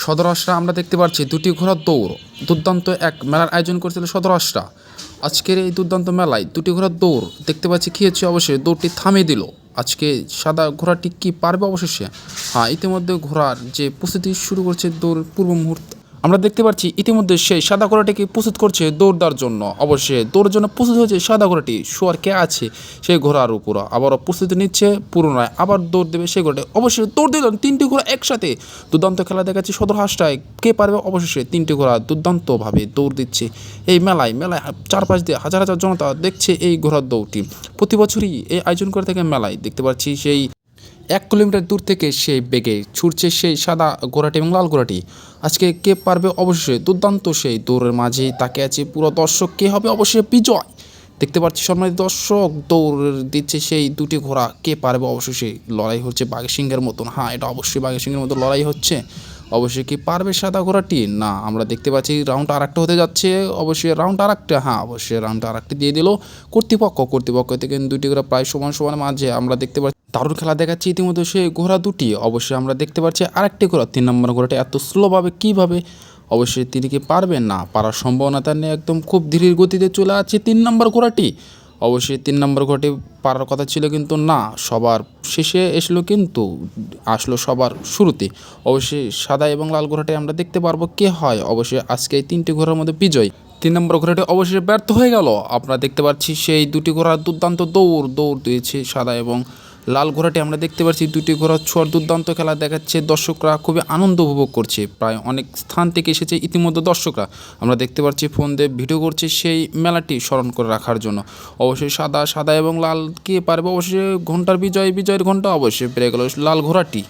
সদর হাঁসরা আমরা দেখতে পাচ্ছি দুটি ঘোড়ার দৌড়। দুর্দান্ত এক মেলার আয়োজন করেছিল সদর হাঁসরা। আজকের এই দুর্দান্ত মেলায় দুটি ঘোড়ার দৌড় দেখতে পাচ্ছি কী হচ্ছে, অবশ্যই দৌড়টি থামিয়ে দিল। আজকে সাদা ঘোড়াটি কি পারবে অবশেষে? হ্যাঁ, ইতিমধ্যে ঘোড়ার যে প্রস্তুতি শুরু করছে দৌড়ের পূর্ব মুহূর্ত আমরা দেখতে পাচ্ছি। ইতিমধ্যে সেই সাদা ঘোড়াটিকে প্রস্তুত করছে দৌড় দেওয়ার জন্য। অবশ্যই দৌড়ের জন্য প্রস্তুত হয়েছে সাদা ঘোড়াটি। শোয়ার কে আছে সেই ঘোড়ার উপর, আবারও প্রস্তুতি নিচ্ছে পুনরায় আবার দৌড় দেবে সেই ঘোড়াটি। অবশ্যই দৌড় দিল তিনটি ঘোড়া একসাথে। দুর্দান্ত খেলা দেখাচ্ছে সদর হাঁসটায়। কে পারবে অবশেষে? তিনটি ঘোড়া দুর্দান্তভাবে দৌড় দিচ্ছে এই মেলায়। চারপাশ দিয়ে হাজার হাজার জনতা দেখছে এই ঘোড়ার দৌড়টি। প্রতি বছরই এই আয়োজন করে থাকে মেলায়। দেখতে পাচ্ছি সেই 1 কিলোমিটার দূর থেকে সেই বেগে ছুটছে সেই সাদা ঘোড়াটি এবং লাল ঘোড়াটি। আজকে কে পারবে অবশ্যই? দুর্দান্ত সেই দৌড়ের মাঝে তাকে আছে পুরো দর্শক। কে হবে অবশ্যই বিজয়? দেখতে পাচ্ছি সম্মানিত দর্শক, দৌড় দিচ্ছে সেই দুটি ঘোড়া। কে পারবে অবশ্যই? লড়াই হচ্ছে বাঘের সিংহের মতন। হ্যাঁ, এটা অবশ্যই বাঘের সিংহের মতো লড়াই হচ্ছে। অবশ্যই কি পারবে সাদা ঘোড়াটি? না, আমরা দেখতে পাচ্ছি রাউন্ড আরেকটা হতে যাচ্ছে। অবশ্যই রাউন্ড আরেকটা, হ্যাঁ অবশ্যই রাউন্ড আরেকটা দিয়ে দিল কর্তৃপক্ষ থেকে। দুটি ঘোড়া প্রায় সমান মাঝে আমরা দেখতে পাচ্ছি দারুণ খেলা দেখাচ্ছি ইতিমধ্যে সেই ঘোড়া দুটি। অবশ্যই আমরা দেখতে পাচ্ছি আরেকটি ঘোড়া 3 নম্বর ঘোড়াটি এত স্লোভাবে কীভাবে? অবশ্যই তিনি কি পারবেন? না, পারার সম্ভাবনা তার নেই। একদম খুব ধীর গতিতে চলে আছে 3 নম্বর ঘোড়াটি। অবশ্যই 3 নম্বর ঘোড়াটি পারার কথা ছিল, কিন্তু না, সবার শেষে আসলো সবার শুরুতে। অবশ্যই সাদা এবং লাল ঘোড়াটি আমরা দেখতে পারবো কে হয় অবশ্যই আজকে এই 3টি ঘোড়ার মধ্যে বিজয়। 3 নম্বর ঘোড়াটি অবশ্যই ব্যর্থ হয়ে গেল। আপনারা দেখতে পাচ্ছি সেই দুটি ঘোড়ার দুর্দান্ত দৌড় দিয়েছে সাদা এবং লাল ঘোড়াটি। আমরা দেখতে পাচ্ছি দুটি ঘোড়া ছোঁয়ার দুর্দান্ত খেলা দেখাচ্ছে। দর্শকরা খুবই আনন্দ উপভোগ করছে। প্রায় অনেক স্থান থেকে এসেছে ইতিমধ্যে দর্শকরা। আমরা দেখতে পাচ্ছি ফোন দিয়ে ভিডিও করছে সেই মেলাটি স্মরণ করে রাখার জন্য। অবশ্যই সাদা এবং লাল কে পারবে অবশ্যই? ঘন্টার বিজয়ের ঘন্টা অবশ্যই পেরে গেল লাল ঘোড়াটি।